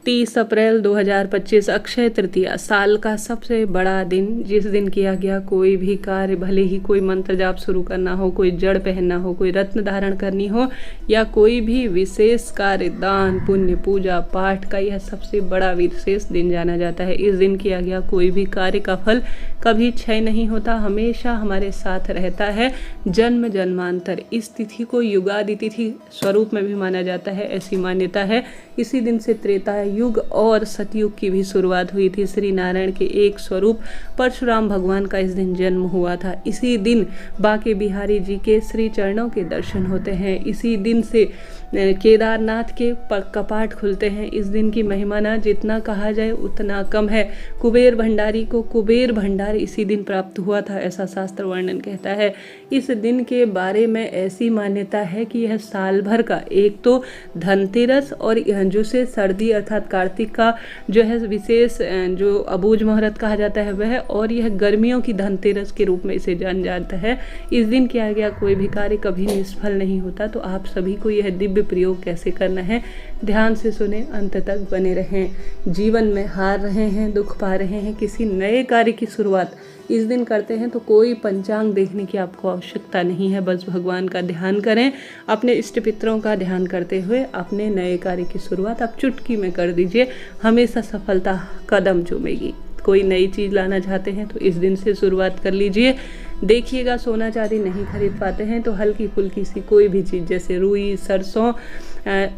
30 अप्रैल 2025 अक्षय तृतीया, साल का सबसे बड़ा दिन, जिस दिन किया गया कोई भी कार्य, भले ही कोई मंत्र जाप शुरू करना हो, कोई जड़ पहनना हो, कोई रत्न धारण करनी हो, या कोई भी विशेष कार्य, दान पुण्य पूजा पाठ का, यह सबसे बड़ा विशेष दिन जाना जाता है। इस दिन किया गया कोई भी कार्य का फल कभी क्षय नहीं होता, हमेशा हमारे साथ रहता है जन्म जन्मांतर। इस तिथि को युगादि तिथि स्वरूप में भी माना जाता है, ऐसी मान्यता है। इसी दिन से त्रेता युग और सतयुग की भी शुरुआत हुई थी। श्री नारायण के एक स्वरूप परशुराम भगवान का इस दिन जन्म हुआ था। इसी दिन बांके बिहारी जी के श्री चरणों के दर्शन होते हैं। इसी दिन से केदारनाथ के कपाट खुलते हैं। इस दिन की महिमा ना जितना कहा जाए उतना कम है। कुबेर भंडारी को कुबेर भंडार इसी दिन प्राप्त हुआ था, ऐसा शास्त्र वर्णन कहता है। इस दिन के बारे में ऐसी मान्यता है कि यह साल भर का, एक तो धनतेरस और जो से सर्दी अर्थात कार्तिक का जो है विशेष जो अबूझ मुहूर्त कहा जाता है वह, और यह गर्मियों की धनतेरस के रूप में इसे जाना जाता है। इस दिन किया गया कोई भी कार्य कभी निष्फल नहीं होता। तो आप सभी को यह दिव्य प्रयोग कैसे करना है ध्यान से सुने, अंत तक बने रहें। जीवन में हार रहे हैं, दुख पा रहे हैं, किसी नए कार्य की शुरुआत इस दिन करते हैं तो कोई पंचांग देखने की आपको आवश्यकता नहीं है। बस भगवान का ध्यान करें, अपने इष्ट पितरों का ध्यान करते हुए अपने नए कार्य की शुरुआत आप चुटकी में कर दीजिए, हमेशा सफलता कदम चूमेगी। कोई नई चीज़ लाना चाहते हैं तो इस दिन से शुरुआत कर लीजिए। देखिएगा, सोना चांदी नहीं खरीद पाते हैं तो हल्की फुल्की सी कोई भी चीज़ जैसे रुई, सरसों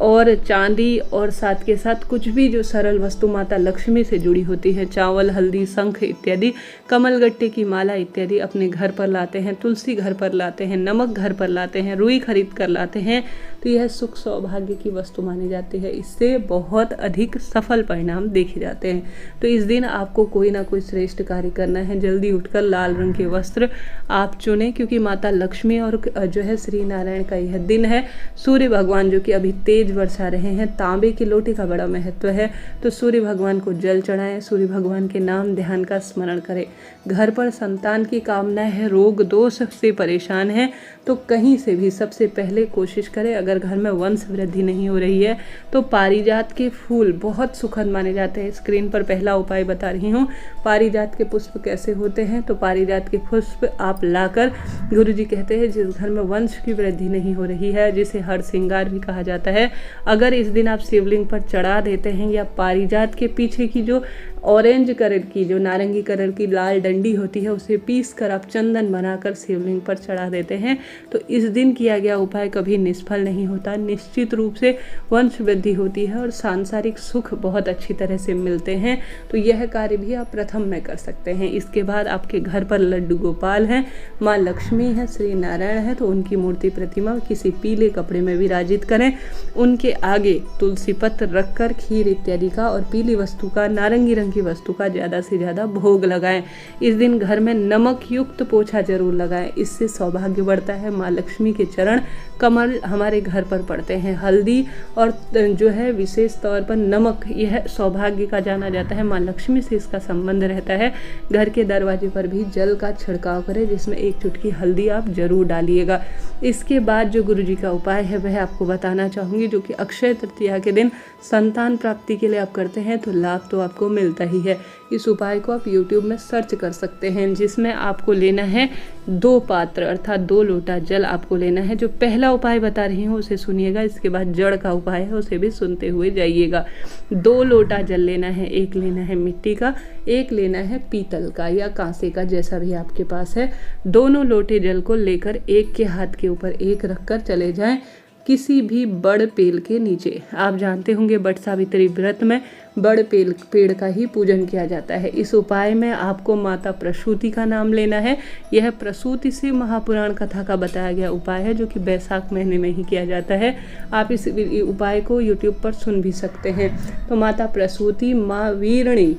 और चांदी, और साथ के साथ कुछ भी जो सरल वस्तु माता लक्ष्मी से जुड़ी होती है, चावल, हल्दी, शंख इत्यादि, कमलगट्टे की माला इत्यादि अपने घर पर लाते हैं, तुलसी घर पर लाते हैं, नमक घर पर लाते हैं, रुई खरीद कर लाते हैं, तो यह सुख सौभाग्य की वस्तु मानी जाती है। इससे बहुत अधिक सफल परिणाम देखे जाते हैं। तो इस दिन आपको कोई ना कोई श्रेष्ठ कार्य करना है। जल्दी उठकर लाल रंग के वस्त्र आप चुनें, क्योंकि माता लक्ष्मी और जो है श्री नारायण का यह दिन है। सूर्य भगवान जो कि अभी तेज बरसा रहे हैं, तांबे के लोटे का बड़ा महत्व है, तो सूर्य भगवान को जल चढ़ाएं, सूर्य भगवान के नाम ध्यान का स्मरण करें। घर पर संतान की कामना है, रोग दोष से परेशान है तो कहीं से भी सबसे पहले कोशिश करें, अगर घर में वंश वृद्धि नहीं हो रही है तो पारिजात के फूल बहुत सुखद माने जाते हैं। स्क्रीन पर पहला उपाय बता रही हूँ। पारिजात के पुष्प कैसे होते हैं, तो पारिजात के पुष्प आप लाकर, गुरुजी कहते हैं जिस घर में वंश की वृद्धि नहीं हो रही है, जिसे हर श्रृंगार भी कहा जाता है, अगर इस दिन आप शिवलिंग पर चढ़ा देते हैं, या पारिजात के पीछे की जो ऑरेंज कलर की, जो नारंगी कलर की लाल डंडी होती है, उसे पीस कर आप चंदन बनाकर शिवलिंग पर चढ़ा देते हैं, तो इस दिन किया गया उपाय कभी निष्फल नहीं होता। निश्चित रूप से वंश वृद्धि होती है और सांसारिक सुख बहुत अच्छी तरह से मिलते हैं। तो यह कार्य भी आप प्रथम में कर सकते हैं। इसके बाद आपके घर पर लड्डू गोपाल हैं, माँ लक्ष्मी है, श्री नारायण है, तो उनकी मूर्ति प्रतिमा किसी पीले कपड़े में विराजित करें। उनके आगे तुलसी पत्र रखकर खीर इत्यादि का और पीली वस्तु का, नारंगी रंग की वस्तु का ज़्यादा से ज़्यादा भोग लगाएं। इस दिन घर में नमक युक्त पोछा जरूर लगाएं, इससे सौभाग्य बढ़ता है। माँ लक्ष्मी के चरण कमल हमारे घर पर पड़ते हैं। हल्दी और जो है विशेष तौर पर नमक, यह सौभाग्य का जाना जाता है, माँ लक्ष्मी से इसका संबंध रहता है। घर के दरवाजे पर भी जल का छिड़काव करें, जिसमें एक चुटकी हल्दी आप जरूर डालिएगा। इसके बाद जो गुरुजी का उपाय है वह आपको बताना चाहूँगी, जो कि अक्षय तृतीया के दिन संतान प्राप्ति के लिए आप करते हैं तो लाभ तो आपको मिलता ही है। इस उपाय को आप YouTube में सर्च कर सकते हैं, जिसमें आपको लेना है 2 पात्र अर्थात 2 लोटा जल आपको लेना है। जो पहला उपाय बता रही हूँ उसे सुनिएगा, इसके बाद जड़ का उपाय है उसे भी सुनते हुए जाइएगा। 2 लोटा जल लेना है, एक लेना है मिट्टी का, एक लेना है पीतल का या कांसे का, जैसा भी आपके पास है। दोनों लोटे जल को लेकर एक के हाथ के ऊपर एक रखकर चले जाएं किसी भी बड़ पेड़ के नीचे। आप जानते होंगे बट सावित्री व्रत में बड़ पेड़ का ही पूजन किया जाता है। इस उपाय में आपको माता प्रसूति का नाम लेना है। यह प्रसूति से महापुराण कथा का बताया गया उपाय है, जो कि बैसाख महीने में ही किया जाता है। आप इस उपाय को YouTube पर सुन भी सकते हैं। तो माता प्रसूति, माँ वीरणी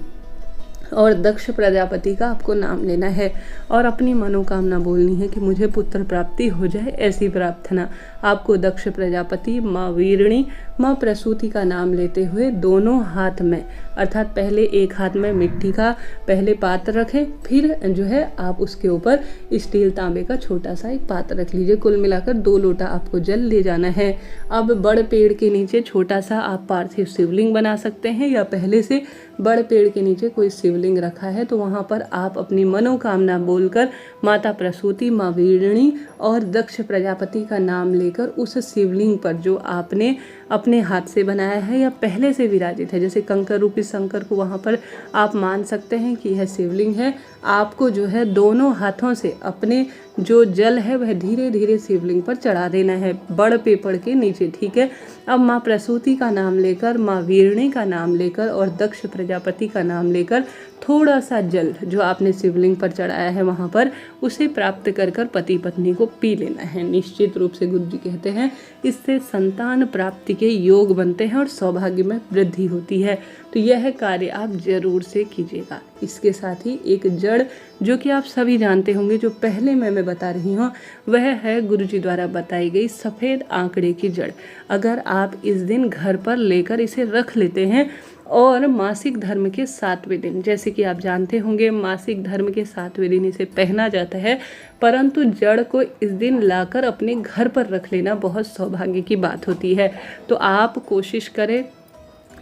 और दक्ष प्रजापति का आपको नाम लेना है और अपनी मनोकामना बोलनी है कि मुझे पुत्र प्राप्ति हो जाए, ऐसी प्रार्थना। आपको दक्ष प्रजापति, माँ वीरणी, माँ प्रसूति का नाम लेते हुए दोनों हाथ में, अर्थात पहले एक हाथ में मिट्टी का पहले पात्र रखें, फिर जो है आप उसके ऊपर स्टील तांबे का छोटा सा एक पात्र रख लीजिए। कुल मिलाकर 2 लोटा आपको जल ले जाना है। अब बड़ पेड़ के नीचे छोटा सा आप पार्थिव शिवलिंग बना सकते हैं, या पहले से बड़ पेड़ के नीचे कोई शिवलिंग रखा है तो वहाँ पर आप अपनी मनोकामना बोलकर माता प्रसूति, माँ वीरणी और दक्ष प्रजापति का नाम लेकर उस शिवलिंग पर, जो आपने अपने हाथ से बनाया है या पहले से विराजित है, जैसे कंकर रूपी शंकर को वहाँ पर आप मान सकते हैं कि यह शिवलिंग है, आपको जो है दोनों हाथों से अपने जो जल है वह धीरे धीरे शिवलिंग पर चढ़ा देना है, बड़ पेड़ के नीचे। ठीक है। अब माँ प्रसूति का नाम लेकर, माँ वीरणी का नाम लेकर और दक्ष प्रजापति का नाम लेकर थोड़ा सा जल जो आपने शिवलिंग पर चढ़ाया है वहाँ पर उसे प्राप्त कर कर पति पत्नी को पी लेना है। निश्चित रूप से गुरु जी कहते हैं इससे संतान प्राप्ति के योग बनते हैं और सौभाग्य में वृद्धि होती है। तो यह कार्य आप जरूर से कीजिएगा। इसके साथ ही एक जड़ जो कि आप सभी जानते होंगे, जो पहले मैं बता रही हूँ, वह है गुरु जी द्वारा बताई गई सफ़ेद आंकड़े की जड़। अगर आप इस दिन घर पर लेकर इसे रख लेते हैं और मासिक धर्म के 7वें दिन, जैसे कि आप जानते होंगे मासिक धर्म के 7वें दिन इसे पहना जाता है, परंतु जड़ को इस दिन लाकर अपने घर पर रख लेना बहुत सौभाग्य की बात होती है। तो आप कोशिश करें,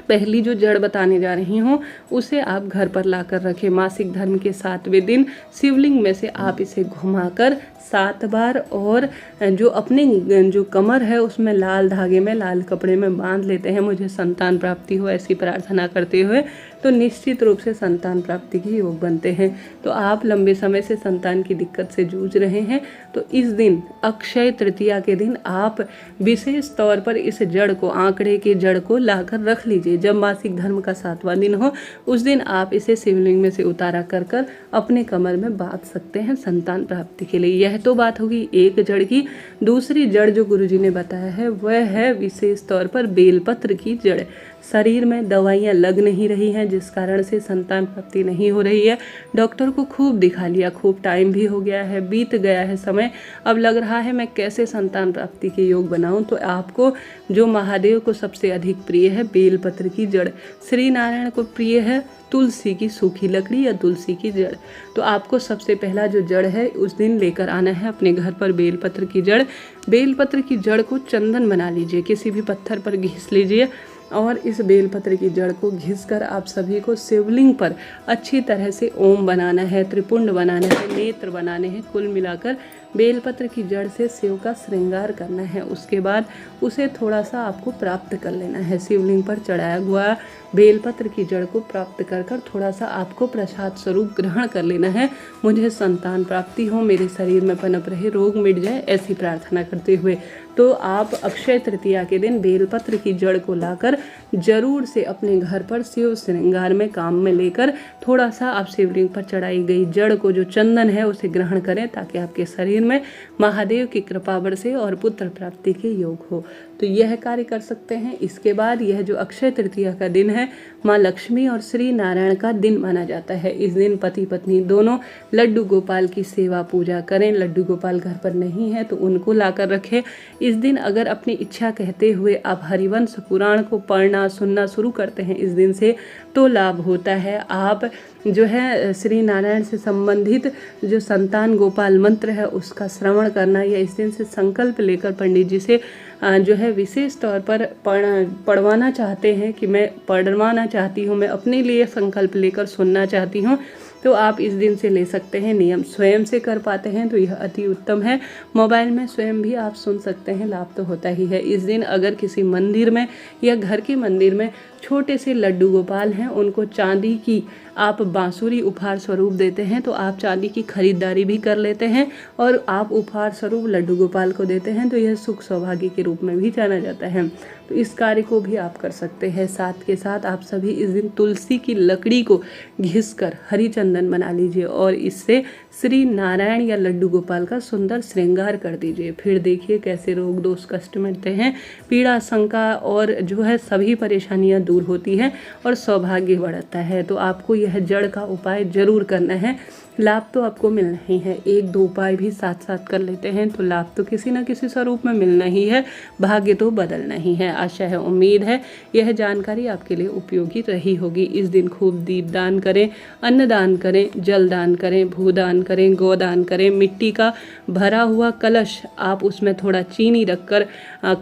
पहली जो जड़ बताने जा रही हूँ उसे आप घर पर लाकर रखें। मासिक धर्म के 7वें दिन शिवलिंग में से आप इसे घुमाकर 7 बार और जो अपने जो कमर है उसमें लाल धागे में, लाल कपड़े में बांध लेते हैं, मुझे संतान प्राप्ति हो ऐसी प्रार्थना करते हुए, तो निश्चित रूप से संतान प्राप्ति के योग बनते हैं। तो आप लंबे समय से संतान की दिक्कत से जूझ रहे हैं तो इस दिन अक्षय तृतीया के दिन आप विशेष तौर पर इस जड़ को, आंकड़े के जड़ को लाकर रख लीजिए। जब मासिक धर्म का 7वां दिन हो उस दिन आप इसे शिवलिंग में से उतारा कर कर अपने कमर में बांध सकते हैं संतान प्राप्ति के लिए। यह तो बात होगी एक जड़ की। दूसरी जड़ जो गुरुजी ने बताया है वह है विशेष तौर पर बेलपत्र की जड़। शरीर में दवाइयाँ लग नहीं रही हैं जिस कारण से संतान प्राप्ति नहीं हो रही है, डॉक्टर को खूब दिखा लिया, खूब टाइम भी हो गया है, बीत गया है समय, अब लग रहा है मैं कैसे संतान प्राप्ति के योग बनाऊं, तो आपको जो महादेव को सबसे अधिक प्रिय है बेलपत्र की जड़, श्री नारायण को प्रिय है तुलसी की सूखी लकड़ी या तुलसी की जड़, तो आपको सबसे पहला जो जड़ है उस दिन लेकर आना है अपने घर पर बेलपत्र की जड़। बेलपत्र की जड़ को चंदन बना लीजिए, किसी भी पत्थर पर घिस लीजिए और इस बेलपत्र की जड़ को घिसकर आप सभी को शिवलिंग पर अच्छी तरह से ओम बनाना है, त्रिपुंड बनाना है, नेत्र बनाने हैं, कुल मिलाकर बेलपत्र की जड़ से शिव का श्रृंगार करना है। उसके बाद उसे थोड़ा सा आपको प्राप्त कर लेना है, शिवलिंग पर चढ़ाया हुआ बेलपत्र की जड़ को प्राप्त कर कर थोड़ा सा आपको प्रसाद स्वरूप ग्रहण कर लेना है। मुझे संतान प्राप्ति हो, मेरे शरीर में पनप रहे, रोग मिट जाए, ऐसी प्रार्थना करते हुए तो आप अक्षय तृतीया के दिन बेलपत्र की जड़ को लाकर जरूर से अपने घर पर शिव श्रृंगार में काम में लेकर थोड़ा सा आप शिवलिंग पर चढ़ाई गई जड़ को, जो चंदन है, उसे ग्रहण करें ताकि आपके शरीर में महादेव की कृपा बरसे और पुत्र प्राप्ति के योग हो। तो यह कार्य कर सकते हैं। इसके बाद यह जो अक्षय तृतीया का दिन है माँ लक्ष्मी और श्री नारायण का दिन माना जाता है। इस दिन पति पत्नी दोनों लड्डू गोपाल की सेवा पूजा करें। लड्डू गोपाल घर पर नहीं है तो उनको लाकर रखें। इस दिन अगर अपनी इच्छा कहते हुए आप हरिवंश पुराण को पढ़ना सुनना शुरू करते हैं इस दिन से तो लाभ होता है। आप जो है श्री नारायण से संबंधित जो संतान गोपाल मंत्र है उसका श्रवण करना या इस दिन से संकल्प लेकर पंडित जी से जो है विशेष तौर पर पढ़वाना चाहते हैं कि मैं पढ़वाना चाहती हूँ, मैं अपने लिए संकल्प लेकर सुनना चाहती हूँ, तो आप इस दिन से ले सकते हैं। नियम स्वयं से कर पाते हैं तो यह अति उत्तम है। मोबाइल में स्वयं भी आप सुन सकते हैं, लाभ तो होता ही है। इस दिन अगर किसी मंदिर में या घर के मंदिर में छोटे से लड्डू गोपाल हैं, उनको चांदी की आप बांसुरी उपहार स्वरूप देते हैं तो आप चांदी की खरीदारी भी कर लेते हैं और आप उपहार स्वरूप लड्डू गोपाल को देते हैं तो यह सुख सौभाग्य के रूप में भी जाना जाता है। तो इस कार्य को भी आप कर सकते हैं। साथ के साथ आप सभी इस दिन तुलसी की लकड़ी को घिसकर हरी चंदन बना लीजिए और इससे श्री नारायण या लड्डू गोपाल का सुंदर श्रृंगार कर दीजिए। फिर देखिए कैसे रोग दोष कष्ट मिटते हैं, पीड़ा शंका और जो है सभी परेशानियां दूर होती हैं और सौभाग्य बढ़ता है। तो आपको यह जड़ का उपाय जरूर करना है। लाभ तो आपको मिलना ही है। 1-2 उपाय भी साथ साथ कर लेते हैं तो लाभ तो किसी न किसी स्वरूप में मिलना ही है, भाग्य तो बदलना ही है। आशा है, उम्मीद है यह जानकारी आपके लिए उपयोगी रही होगी। इस दिन खूब दीपदान करें, अन्नदान करें, जलदान करें, भूदान करें, गोदान करें। मिट्टी का भरा हुआ कलश आप उसमें थोड़ा चीनी रखकर,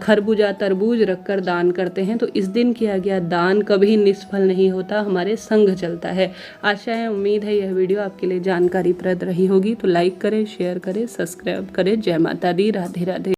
खरबूजा तरबूज रखकर दान करते हैं तो इस दिन किया गया दान कभी निष्फल नहीं होता, हमारे संग चलता है। आशा है, उम्मीद है यह वीडियो आपके लिए जानकारीप्रद रही होगी। तो लाइक करें, शेयर करें, सब्सक्राइब करें। जय माता दी, राधे राधे।